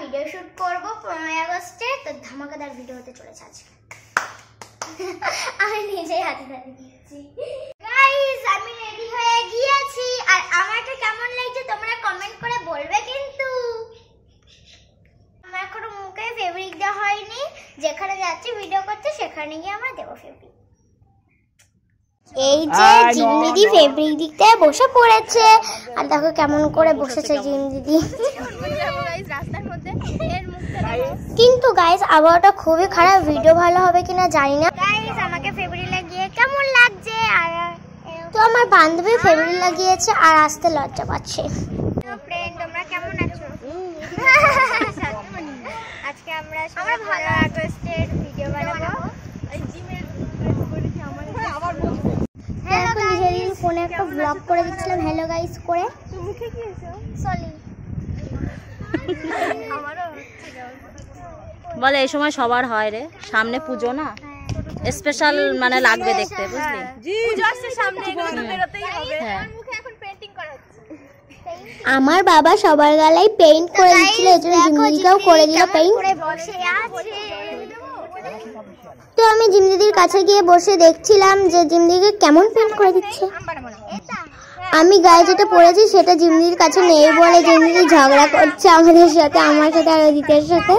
Video shoot করব 15 আগস্টে। তো ধামাকাদার ভিডিও হতে চলেছে আজকে। আমি নিজেই হাতে ধরে দিয়েছি। গাইস আমি রেডি হয়ে গিয়েছি, আর আমাকে কেমন লাগছে তোমরা কমেন্ট করে বলবে। কিন্তু আমার এখনো মুখে ফেব্রিক দেওয়া হয়নি, যেখানে যাচ্ছি ভিডিও করতে সেখানে গিয়ে আমরা দেবো ফেব্রিক। এই যে জিম দিদি ফেব্রিক দিতে বসে পড়েছে, আর দেখো কেমন করে বসেছে জিম দিদি। কিন্তু গাইস আবহাওয়াটা খুবই খারাপ, ভিডিও ভালো হবে কিনা জানি না। গাইস আমাকে ফেব্রিক লাগিয়ে কেমন লাগছে, আর তো আমার বান্ধবী ফেব্রিক লাগিয়েছে আর আসতে লজ্জা পাচ্ছে। ফ্রেন্ড তোমরা কেমন আছো? আজকে আমরা ভালো আগস্টের ভিডিও বানাবো। ফোনে একটা ব্লগ করে দিচ্ছিলাম হ্যালো গাইস করে। মুখে কি হয়েছে? সরি বলে এই সময় সবার হয় রে, সামনে পুজো না, স্পেশাল মানে লাগবে দেখতে, বুঝলি? পুজো আসছে সামনে, এগুলো তো বেরোতেই হবে। আমার মুখে এখন পেইন্টিং করা হচ্ছে। আমার বাবা সবার গালায় পেইন্ট করে দিচ্ছিল, এজন্য জিমদিদিকেও করে দিল পেইন্ট। তো আমি জিমদিদির কাছে গিয়ে বসে দেখছিলাম যে জিমদিদিকে কেমন পেইন্ট করে দিচ্ছে। আমি গায়ে যেটা পরেছি সেটা জিমদিদির কাছে নেই বলে জিমদিদি ঝগড়া করছে আমাদের সাথে, আমার সাথে আর অদিতের সাথে।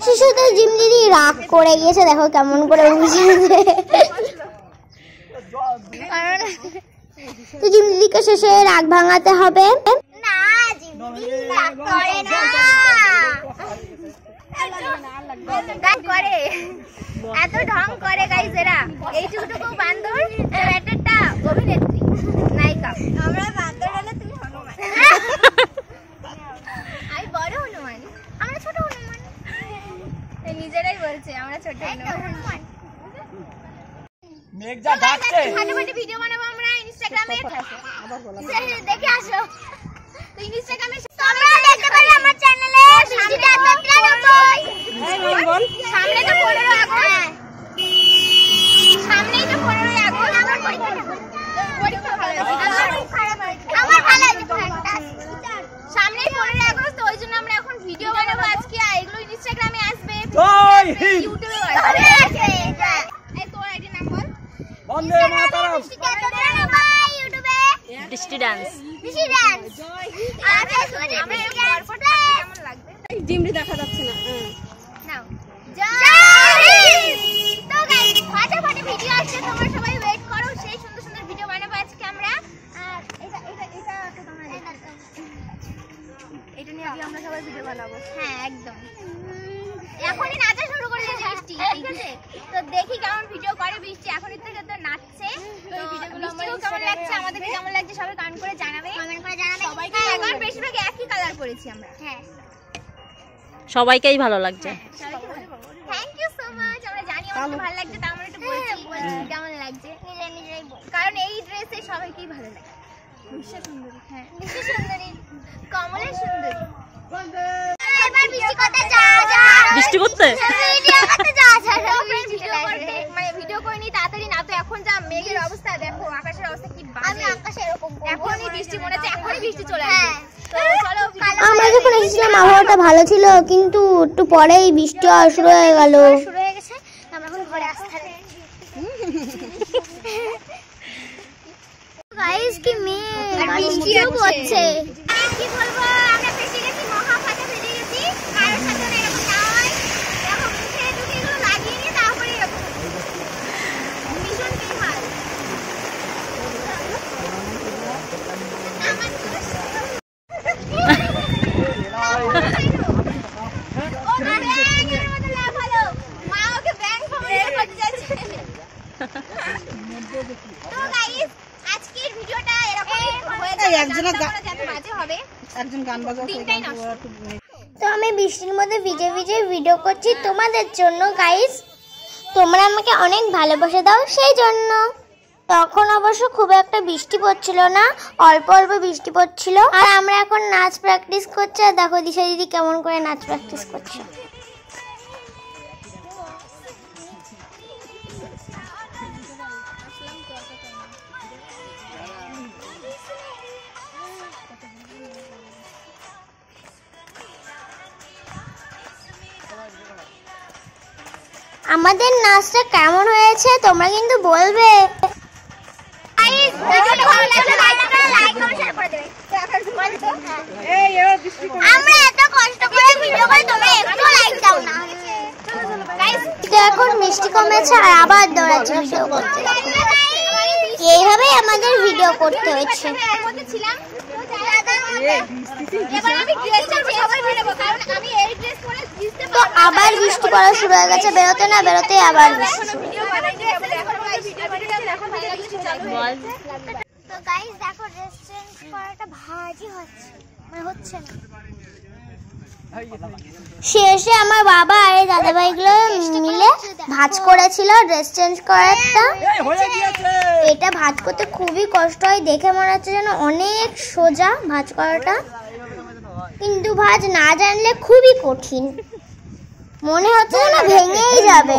শিশুতে জিম দিদি রাগ করে গিয়েছে, দেখো কেমন করে বুঝিয়েছে। তো জিম দিদিকে শেষে রাগ ভাঙাতে হবে। না জিম দিদি রাগ করে না, রাগ করে, এত ঢং করে গাইস এরা। এইটুকু বান্দর, একটা অভিনেত্রী নায়িকা। আমরা বান্দর হলে তুমি হনুমান, আমি বড় হনুমান, আমরা ছোট হনুমান। নিজেরাই বলছে আমরা ছোট হনুমান। মেঘ যা ডাকছে, ফাটাফাটি ভিডিও বানাবো আমরা ইনস্টাগ্রামে, দেখে আসো। তো ইনস্টাগ্রামে তোমরা দেখতে পারো আমার চ্যানেলে বৃষ্টিটা 93। সামনে তো 15 আগস্ট, সামনেই তো 15 আগস্ট। আমার পরীক্ষা ভালো হয়েছে, আমার ভালো হয়েছে, ফ্যান্টাস্টিক। সামনেই 15 আগস্ট, ওই জন্য আমরা এখন ভিডিও বানাবো আজকে, আর এগুলো ইনস্টাগ্রামে আসবে, ইউটিউবে আসবে। এই তোর আইডি নাম বল। বন্দে মাতরম। ইউটিউবে বৃষ্টি ডান্স, বৃষ্টি ডান্স। আর ফেসবুকে আমরা ফটো কেমন লাগবে? জিমরি দেখা যাচ্ছে না। নাও জয়। তো গাইস ফাটাফাটি ভিডিও আসছে, তোমরা সবাই ওয়েট করো, সেই সুন্দর সুন্দর ভিডিও বানাবো আজকে আমরা। আর এটা তো তোমরা দেখো, এটা নিয়ে আজকে আমরা সবাই ভিডিও বানাবো। হ্যাঁ একদম। এখনই নাচা শুরু করে দিয়েছে বৃষ্টি, ঠিক আছে? তো দেখি কেমন ভিডিও করে বৃষ্টি, এখনই থেকে তো নাচছে। তো বৃষ্টিকেও কেমন লাগছে, আমাদেরকে কেমন লাগছে সবাই কমেন্ট করে জানাবে, কমেন্ট করে জানাবে সবাইকে। এখন বেশিরভাগ একই কালার করেছি আমরা। হ্যাঁ সবাইকেই ভালো লাগছে। Thank you so much. আমরা জানি আমাদের ভালো লাগছে, তার মানে একটু বলছি কেমন লাগছে, নিজেরাই বল, কারণ এই ড্রেসে সবাইকেই ভালো লাগে। বিশ্ব সুন্দরী, হ্যাঁ বিশ্ব সুন্দরী, কমলের সুন্দরী। এবার বৃষ্টি করতে যা বৃষ্টি করতে ভিডিও করতে যা ভিডিও করতে, মানে ভিডিও করে নি তাড়াতাড়ি না। তো এখন যা মেঘের অবস্থা দেখো, আকাশের অবস্থা কি বাজে। আমি আকাশে এরকম এখনই বৃষ্টি মনে হচ্ছে, এখনই বৃষ্টি চলে আসবে। তো চলো, আমরা যখন এসেছিলাম আবহাওয়াটা ভালো ছিল, কিন্তু একটু পরেই বৃষ্টি শুরু হয়ে গেল, শুরু হয়ে গেছে। আমরা এখন ঘরে আসতে হবে। গাইস কি মেঘ, আর বৃষ্টিও পড়ছে। কি বলবো, আমরা ফেসে গেছি, মহা ফাটা ফেটে গেছি। কারোর সাথে এরকম না হয়, দেখো মুখে ঢুকে এগুলো লাগিয়ে নিয়ে তারপরে এরকম ভীষণ বেহাল। মা ওকে ব্যাংক করতে যাচ্ছে। তো গাইস আজকের ভিডিওটা এরকম হয়েছে, মাঝে হবে একজন গান বাজাচ্ছে। তো আমি বৃষ্টির মধ্যে ভিজে ভিজে ভিডিও করছি তোমাদের জন্য গাইস, তোমরা আমাকে অনেক ভালোবাসা দাও সেই জন্য। তখন অবশ্য খুব একটা বৃষ্টি পড়ছিল না, অল্প অল্প বৃষ্টি পড়ছিল। আর আমরা এখন নাচ প্র্যাকটিস করছি। আর দেখো দিশা দিদি কেমন করে নাচ প্র্যাকটিস করছে। আমাদের নাচটা কেমন হয়েছে তোমরা কিন্তু বলবে। আমরা এত কষ্ট করে ভিডিও করি, তোমরা একটু লাইক দাও না। এখন মিষ্টি কমেছে আর আবার দৌড়াচ্ছে ভিডিও করতে। এইভাবেই আমাদের ভিডিও করতে হচ্ছে। তো আবার বৃষ্টি পড়া শুরু হয়ে গেছে, বেরোতে না বেরোতে আবার বৃষ্টি শুরু। তো গাইস দেখো রেস্টুরেন্ট করাটা ভাজি হচ্ছে না। শেষে আমার বাবা আর এই দাদাভাইগুলো মিলে ভাঁজ করেছিল ড্রেস চেঞ্জ করাটা। এটা ভাঁজ করতে খুবই কষ্ট হয়, দেখে মনে হচ্ছে যেন অনেক সোজা ভাঁজ করাটা, কিন্তু ভাঁজ না জানলে খুবই কঠিন, মনে হচ্ছে যেন ভেঙেই যাবে।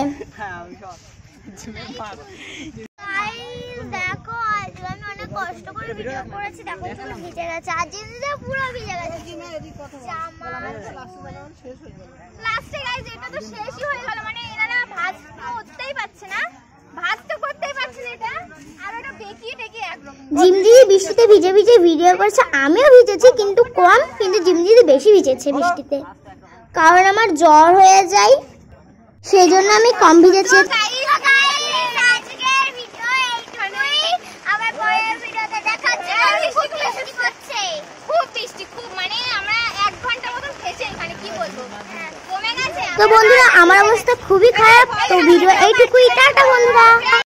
দেখো আজকে আমি অনেক কষ্ট করে ভিডিও করেছি, দেখো পুরো ভিজে গেছে। আর জিনিসটা পুরো ভিজে গেছে। লাস্টে গাইস এটা তো শেষই হয়ে গেল, মানে এনারা ভাঁজ করতেই পারছে না, ভাঁজ তো করতেই পারছে না এটা, আর ওটা বেঁকিয়ে টেকিয়ে একরকম। জিমদিদি বৃষ্টিতে ভিজে ভিজে ভিডিও করেছে, আমিও ভিজেছি কিন্তু কম, কিন্তু জিমদিদি বেশি ভিজেছে বৃষ্টিতে, কারণ আমার জ্বর হয়ে যায়, সেই জন্য আমি কম ভিজেছি। আজকের ভিডিও এইখানেই, আবার পরের ভিডিওতে দেখা হচ্ছে। খুব বৃষ্টি, খুব মানে আমরা 1 ঘন্টা মতন খেয়েছি এখানে, কি বলবো, কমে গেছে। তো বন্ধুরা আমার অবস্থা খুবই খারাপ, তো ভিডিও এইটুকুই, টাটা বন্ধুরা।